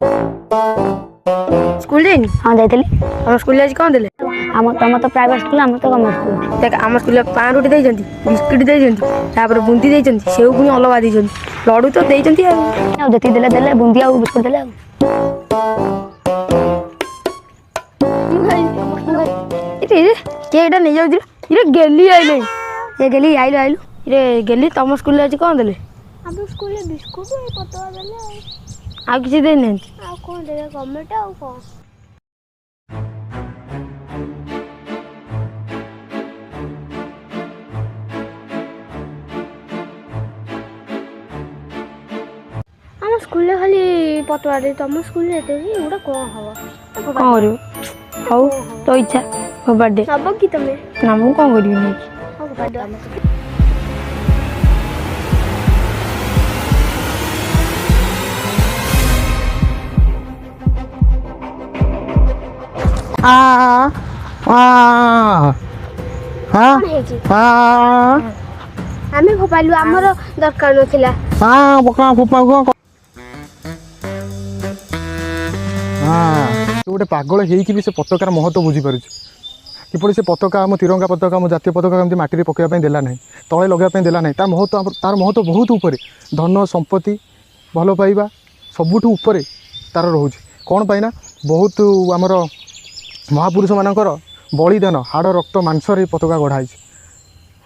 School जाइनी हाँ जाइली हम school आज कौन देले आम तुम तो प्राइवेट स्कूल आम तो गवर्नमेंट स्कूल देख आम स्कूल पान रोटी देइछंती बिस्किट देइछंती तापर बुंदी देइछंती सेउ पुनी अलगा देइछंती लड्डू तो देइछंती आ जति देले देले बुंदी आ बिस्कुट देले इरे के एटा नै जाउ इरे गेली आइले ये गेली आइलो आइलो इरे गेली तम स्कूल आज कौन देले हम स्कूल में बिस्कुट और पतवा देले आ किछि देने आ कौन देले गवर्नमेंट आ कौन हम स्कूल में खाली पतवा दे तम स्कूल में दे उडा कौन हवा कौन करियो हौ तो इच्छा हो बर्थडे सब की तमे ना मु कौन करियो नै हो बर्थडे आमे भोपालु हमर दरकार नथिला गोटे पागल होगी से पताकार महत्व बुझीपार किपरि से पताका आम तिरंगा पताका आम जातीय पताका कमी माटी पकाइवाई देला ना तले लगाई देला ना तार महत्व बहुत ऊपर धन संपत्ति भल पाइबा सबुठू ऊपर तार रोचे कौन पाइना बहुत आमर महापुरुष मानकर बलिदान हाड़ रक्त मांसर पताका गढ़ाई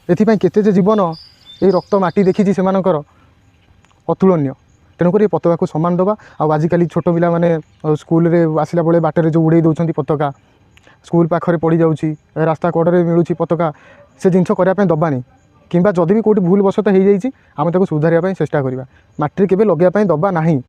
एथिपाई केते जीवन ये रक्त माटी देखी से अतुलनीय तेणुक पताका को सम्मान दबा आजिकल छोट पिला माने स्कूल रे आसला बेले बाटर जो उड़े दौरान पताका स्कूल पाखे पड़ जाऊँगी रास्ता कड़े मिलूँ पताका से जिनस करने दबानी कि जदि भी कौटी भूल बसत हो जाए आम सुधारिया चेष्टा करवा माटी केवे लगे दबा ना।